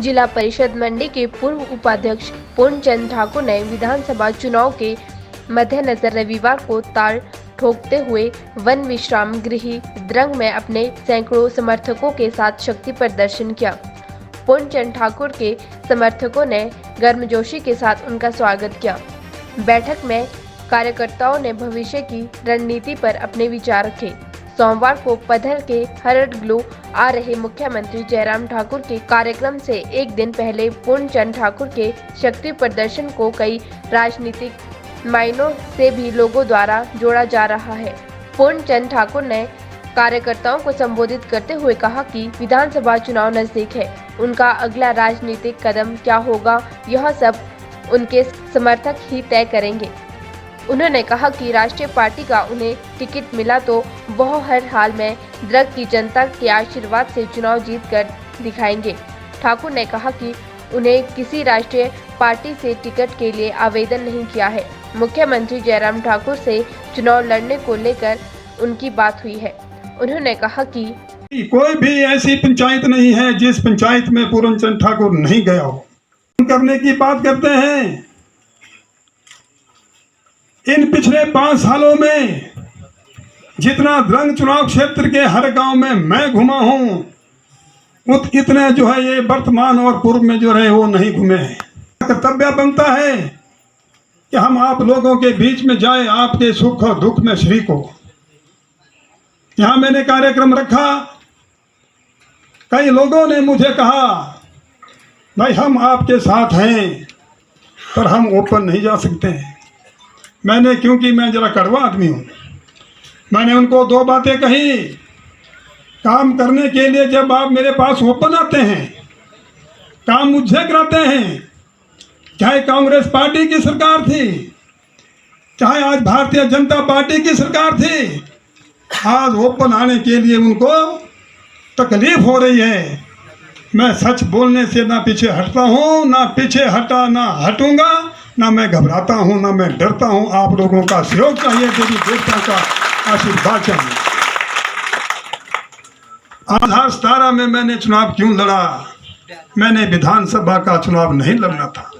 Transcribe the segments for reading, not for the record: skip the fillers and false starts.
जिला परिषद मंडी के पूर्व उपाध्यक्ष पूर्णचंद ठाकुर ने विधानसभा चुनाव के मद्देनजर रविवार को ताल ठोकते हुए वन विश्राम गृह द्रंग में अपने सैकड़ों समर्थकों के साथ शक्ति प्रदर्शन किया। पूर्णचंद ठाकुर के समर्थकों ने गर्मजोशी के साथ उनका स्वागत किया। बैठक में कार्यकर्ताओं ने भविष्य की रणनीति पर अपने विचार रखे। सोमवार को पधर के हरडग्लू आ रहे मुख्यमंत्री जयराम ठाकुर के कार्यक्रम से एक दिन पहले पूर्णचंद ठाकुर के शक्ति प्रदर्शन को कई राजनीतिक मायनों से भी लोगों द्वारा जोड़ा जा रहा है। पूर्णचंद ठाकुर ने कार्यकर्ताओं को संबोधित करते हुए कहा कि विधानसभा चुनाव नजदीक है, उनका अगला राजनीतिक कदम क्या होगा यह सब उनके समर्थक ही तय करेंगे। उन्होंने कहा कि राष्ट्रीय पार्टी का उन्हें टिकट मिला तो वह हर हाल में द्रग की जनता के आशीर्वाद से चुनाव जीत कर दिखाएंगे। ठाकुर ने कहा कि उन्हें किसी राष्ट्रीय पार्टी से टिकट के लिए आवेदन नहीं किया है। मुख्यमंत्री जयराम ठाकुर से चुनाव लड़ने को लेकर उनकी बात हुई है। उन्होंने कहा कि कोई भी ऐसी पंचायत नहीं है जिस पंचायत में पूर्णचंद ठाकुर नहीं गया हो। करने की बात करते हैं। इन पिछले 5 सालों में जितना द्रंग चुनाव क्षेत्र के हर गांव में मैं घुमा हूं, इतने जो है ये वर्तमान और पूर्व में जो रहे वो नहीं घूमे हैं। कर्तव्य बनता है कि हम आप लोगों के बीच में जाए, आपके सुख और दुख में शरीक हो। यहां मैंने कार्यक्रम रखा, कई लोगों ने मुझे कहा भाई हम आपके साथ हैं पर हम ओपन नहीं जा सकते हैं। मैंने, क्योंकि मैं जरा कड़वा आदमी हूँ, मैंने उनको 2 बातें कही। काम करने के लिए जब आप मेरे पास ओपन आते हैं, काम मुझसे कराते हैं, चाहे कांग्रेस पार्टी की सरकार थी, चाहे आज भारतीय जनता पार्टी की सरकार थी, आज ओपन आने के लिए उनको तकलीफ हो रही है। मैं सच बोलने से ना पीछे हटता हूँ, ना पीछे हटा, ना हटूंगा, ना मैं घबराता हूँ, ना मैं डरता हूँ। आप लोगों का सहयोग चाहिए, देवी देवता का आशीर्वाद चाहिए। 2017 में मैंने चुनाव क्यों लड़ा? मैंने विधानसभा का चुनाव नहीं लड़ना था।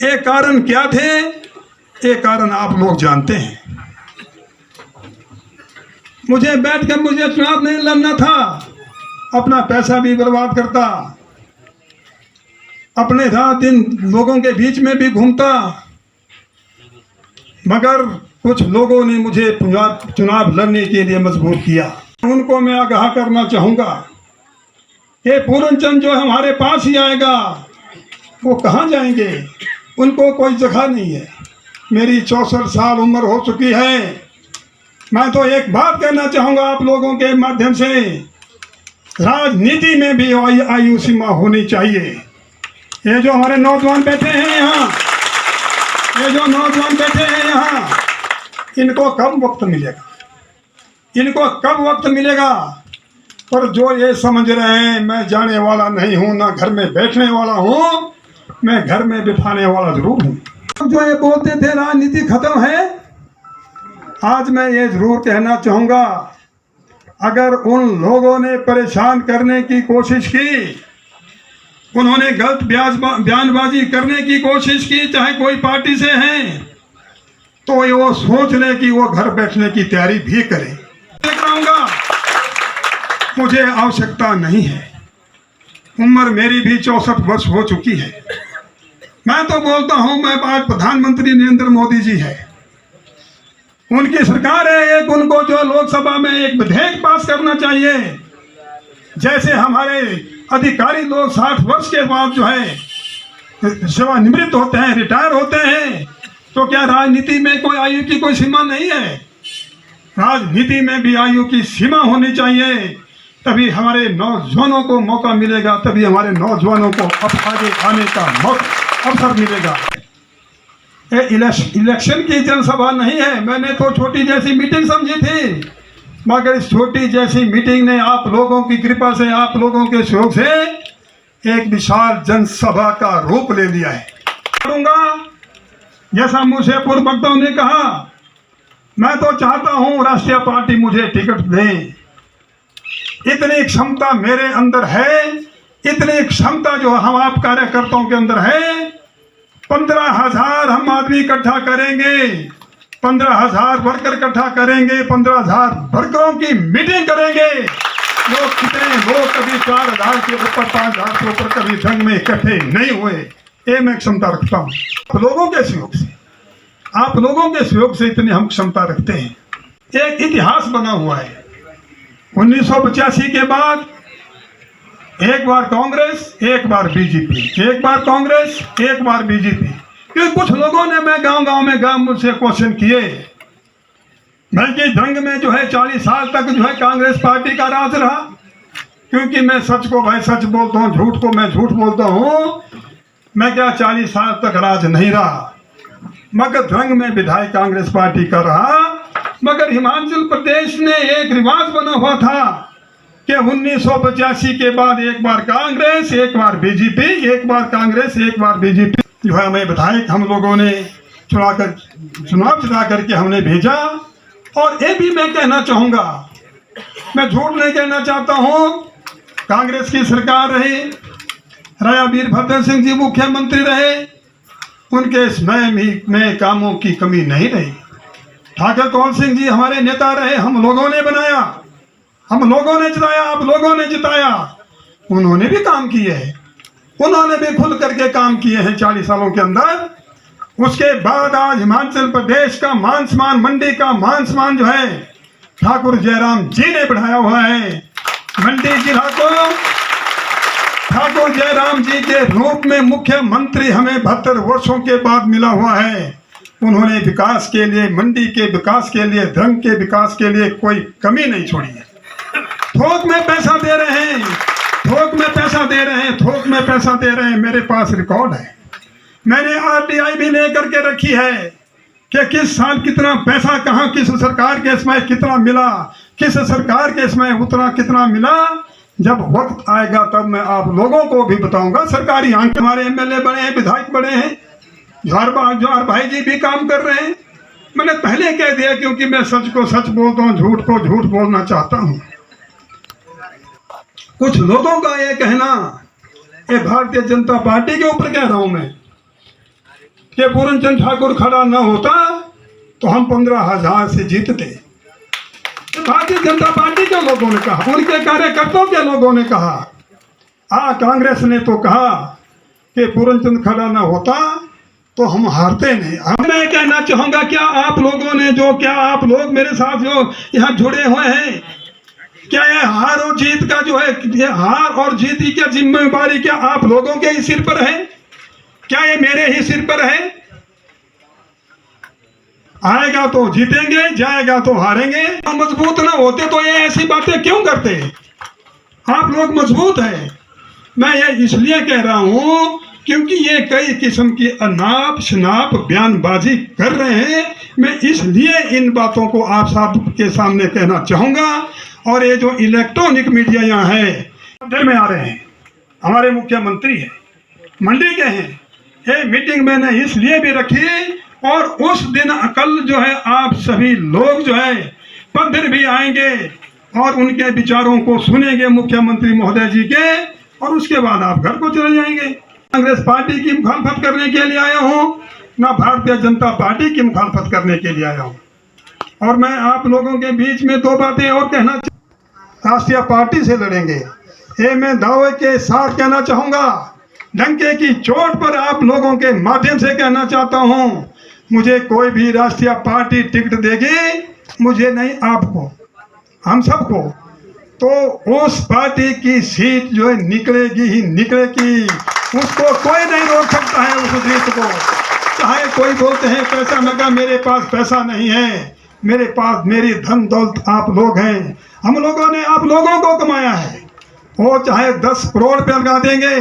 एक कारण क्या थे? एक कारण आप लोग जानते हैं। मुझे बैठकर मुझे चुनाव नहीं लड़ना था, अपना पैसा भी बर्बाद करता, अपने रात दिन लोगों के बीच में भी घूमता, मगर कुछ लोगों ने मुझे चुनाव लड़ने के लिए मजबूर किया। उनको मैं आगाह करना चाहूँगा, ये पूर्णचंद जो हमारे पास ही आएगा वो कहाँ जाएंगे? उनको कोई जगह नहीं है। मेरी 64 साल उम्र हो चुकी है। मैं तो एक बात कहना चाहूँगा आप लोगों के माध्यम से, राजनीति में भी आयु सीमा होनी चाहिए। ये जो हमारे नौजवान बैठे हैं यहाँ, ये जो नौजवान बैठे हैं यहाँ, इनको कब वक्त मिलेगा? इनको कब वक्त मिलेगा? पर जो ये समझ रहे हैं मैं जाने वाला नहीं हूँ, ना घर में बैठने वाला हूँ, मैं घर में बिठाने वाला जरूर हूँ। जो ये बोलते थे राजनीति खत्म है, आज मैं ये जरूर कहना चाहूँगा, अगर उन लोगों ने परेशान करने की कोशिश की, उन्होंने गलत बयानबाजी करने की कोशिश की, चाहे कोई पार्टी से हैं, तो वो सोच ले कि वो घर बैठने की तैयारी भी करें। मुझे आवश्यकता नहीं है, उम्र मेरी भी 64 वर्ष हो चुकी है। मैं तो बोलता हूं, मैं आज प्रधानमंत्री नरेंद्र मोदी जी है, उनकी सरकार है एक, उनको जो लोकसभा में एक विधेयक पास करना चाहिए। जैसे हमारे अधिकारी लोग 60 वर्ष के बाद जो है सेवानिवृत्त होते हैं, रिटायर होते हैं, तो क्या राजनीति में कोई आयु की कोई सीमा नहीं है? राजनीति में भी आयु की सीमा होनी चाहिए, तभी हमारे नौजवानों को मौका मिलेगा, तभी हमारे नौजवानों को अब आगे आने का अवसर मिलेगा। इलेक्शन की जनसभा नहीं है। मैंने तो छोटी जैसी मीटिंग समझी थी, मगर इस छोटी जैसी मीटिंग ने आप लोगों की कृपा से, आप लोगों के सहयोग से एक विशाल जनसभा का रूप ले लिया है। जैसा मुझे पूर्व वक्ताओं ने कहा, मैं तो चाहता हूं राष्ट्रीय पार्टी मुझे टिकट दे। इतनी क्षमता मेरे अंदर है इतनी क्षमता जो हम आप कार्यकर्ताओं के अंदर है। 15,000 हम आदमी इकट्ठा करेंगे, 15,000 वर्कर इकट्ठा करेंगे, 15,000 वर्करों की मीटिंग करेंगे। लोग कितने लोग कभी 4,000 के ऊपर 5,000 के ऊपर कभी जंग में इकट्ठे नहीं हुए, ये मैं क्षमता रखता हूँ। आप लोगों के सहयोग से, आप लोगों के सहयोग से इतनी हम क्षमता रखते हैं। एक इतिहास बना हुआ है। 1985 के बाद एक बार कांग्रेस, एक बार बीजेपी, एक बार कांग्रेस, एक बार बीजेपी। क्योंकि कुछ लोगों ने मैं गांव में मुझसे क्वेश्चन किए, बल्कि जंग में जो है 40 साल तक जो है कांग्रेस पार्टी का राज रहा। क्योंकि मैं सच को भाई सच बोलता हूँ, झूठ को मैं झूठ बोलता हूँ। मैं क्या 40 साल तक राज नहीं रहा, मगर जंग में विधायक कांग्रेस पार्टी का रहा। मगर हिमाचल प्रदेश में एक रिवाज बना हुआ था कि 1985 के बाद एक बार कांग्रेस, एक बार बीजेपी, एक बार कांग्रेस, एक बार बीजेपी जो है हमें विधायक हम लोगों ने चुनाव जिता करके हमने भेजा। और ये भी मैं कहना चाहूँगा, मैं झूठ नहीं कहना चाहता हूँ, कांग्रेस की सरकार रही, राजा वीरभद्र सिंह जी मुख्यमंत्री रहे, उनके समय में कामों की कमी नहीं रही। ठाकुर कौल सिंह जी हमारे नेता रहे, हम लोगों ने बनाया, हम लोगों ने जिताया, आप लोगों ने जिताया। उन्होंने भी काम किए हैं, उन्होंने भी खुल करके काम किए हैं 40 सालों के अंदर। उसके बाद आज हिमाचल प्रदेश का मान सम्मान, मंडी का मान सम्मान जो है ठाकुर जयराम जी ने बढ़ाया हुआ है। मंडी जिला को ठाकुर जयराम जी के रूप में मुख्यमंत्री हमें 72 वर्षों के बाद मिला हुआ है। उन्होंने विकास के लिए, मंडी के विकास के लिए, धर्म के विकास के लिए कोई कमी नहीं छोड़ी है। थोक में पैसा दे रहे हैं, थोक में पैसा दे रहे हैं, थोक में पैसा दे रहे हैं। मेरे पास रिकॉर्ड है, मैंने RTI भी लेकर के रखी है कि किस साल कितना पैसा कहाँ, किस सरकार के समय कितना मिला, किस सरकार के समय उतना कितना मिला। जब वक्त आएगा तब मैं आप लोगों को भी बताऊंगा। सरकारी आंकड़े, हमारे MLA बड़े हैं, विधायक बड़े हैं, जवाहर भाई जी भी काम कर रहे हैं। मैंने पहले कह दिया क्योंकि मैं सच को सच बोलता हूँ, झूठ को झूठ बोलना चाहता हूँ। कुछ लोगों का ये कहना, ये भारतीय जनता पार्टी के ऊपर कह रहा हूं मैं, कि पूरन चंद ठाकुर खड़ा न होता तो हम 15,000 से जीतते। भारतीय जनता पार्टी के लोगों ने कहा, उनके कार्यकर्ताओं के लोगों ने कहा। कांग्रेस ने तो कहा कि पूरन चंद खड़ा न होता तो हम हारते नहीं। मैं कहना चाहूंगा, क्या आप लोगों ने क्या आप लोग मेरे साथ जो यहाँ जुड़े हुए हैं, क्या ये हार और जीत का जो है, ये हार और जीत की क्या जिम्मेवारी क्या आप लोगों के ही सिर पर है? क्या ये मेरे ही सिर पर है? आएगा तो जीतेंगे, जाएगा तो हारेंगे। मजबूत ना होते तो ये ऐसी बातें क्यों करते? आप लोग मजबूत हैं। मैं ये इसलिए कह रहा हूं क्योंकि ये कई किस्म की अनाप शनाप बयानबाजी कर रहे हैं। मैं इसलिए इन बातों को आप सबके सामने कहना चाहूंगा। और ये जो इलेक्ट्रॉनिक मीडिया यहाँ है, अंदर में आ रहे हैं, हमारे मुख्यमंत्री है, मंडी के हैं। ये मीटिंग मैंने इसलिए भी रखी, और उस दिन कल जो है आप सभी लोग जो है पद्धर भी आएंगे और उनके विचारों को सुनेंगे मुख्यमंत्री महोदय जी के, और उसके बाद आप घर को चले जाएंगे। कांग्रेस पार्टी की मुखालफत करने के लिए आया हूँ, ना भारतीय जनता पार्टी की मुखालफत करने के लिए आया हूँ। और मैं आप लोगों के बीच में 2 बातें और कहना, राष्ट्रीय पार्टी से लड़ेंगे, ये मैं दावे के साथ कहना चाहूंगा। डंके की चोट पर आप लोगों के माध्यम से कहना चाहता हूं, मुझे कोई भी राष्ट्रीय पार्टी टिकट देगी, मुझे नहीं आपको, हम सबको, तो उस पार्टी की सीट जो है निकलेगी ही निकलेगी। उसको कोई नहीं रोक सकता है, उस सीट को। चाहे कोई बोलते हैं पैसा लगा, मेरे पास पैसा नहीं है, मेरे पास मेरी धन दौलत आप लोग हैं। हम लोगों ने आप लोगों को कमाया है। वो चाहे 10 करोड़ पे लगा देंगे,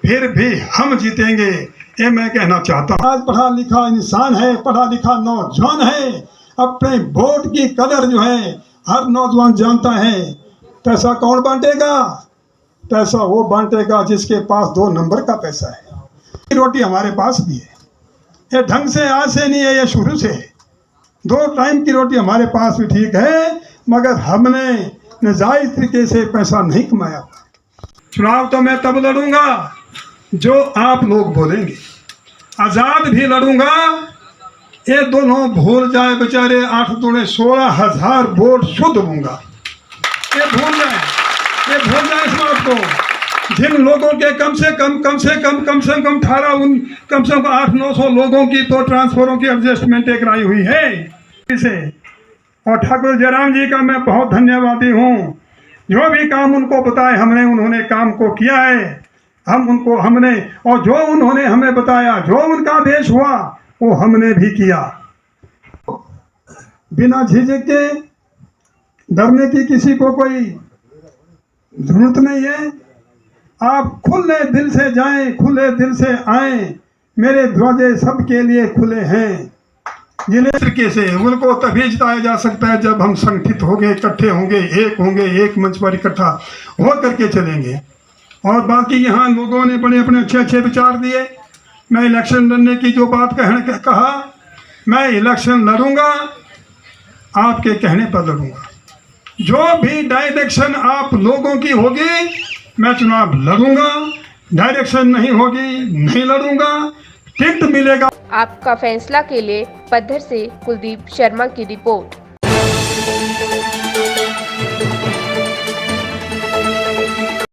फिर भी हम जीतेंगे, ये मैं कहना चाहता हूँ। आज पढ़ा लिखा इंसान है, पढ़ा लिखा नौजवान है, अपने वोट की कदर जो है हर नौजवान जानता है। पैसा कौन बांटेगा? पैसा वो बांटेगा जिसके पास 2 नंबर का पैसा है। रोटी हमारे पास भी है, ये ढंग से आज से नहीं है, ये शुरू से है। 2 टाइम की रोटी हमारे पास भी ठीक है, मगर हमने नाजायज तरीके से पैसा नहीं कमाया। चुनाव तो मैं तब लड़ूंगा जो आप लोग बोलेंगे। आज़ाद भी लड़ूंगा, ये दोनों भूल जाए बेचारे, 8 दूने 16,000 वोट शुद्ध दूंगा। ये भूल जाए इस बात को। जिन लोगों के कम से कम 800-900 लोगों की तो ट्रांसफरों की एडजस्टमेंट कराई हुई है इसे। और ठाकुर जयराम जी का मैं बहुत धन्यवादी हूँ। जो भी काम उनको बताए उन्होंने काम को किया है। और जो उन्होंने हमें बताया, जो उनका आदेश हुआ वो हमने भी किया। बिना झिझक के, डरने की किसी को कोई जरूरत नहीं है। आप खुले दिल से जाएं, खुले दिल से आएं। मेरे दरवाजे सबके लिए खुले हैं। जिन्हें तरीके से उनको तभी जिताया जा सकता है जब हम संगठित होंगे, इकट्ठे होंगे, एक मंच पर इकट्ठा हो करके चलेंगे। और बाकी यहाँ लोगों ने बड़े अपने अच्छे विचार दिए। मैं इलेक्शन लड़ने की जो बात कहा, मैं इलेक्शन लड़ूंगा, आपके कहने पर लड़ूंगा। जो भी डायरेक्शन आप लोगों की होगी मैं चुनाव लड़ूंगा, डायरेक्शन नहीं होगी नहीं लड़ूंगा। टिकट मिलेगा। आपका फैसला के लिए पद्धर से कुलदीप शर्मा की रिपोर्ट।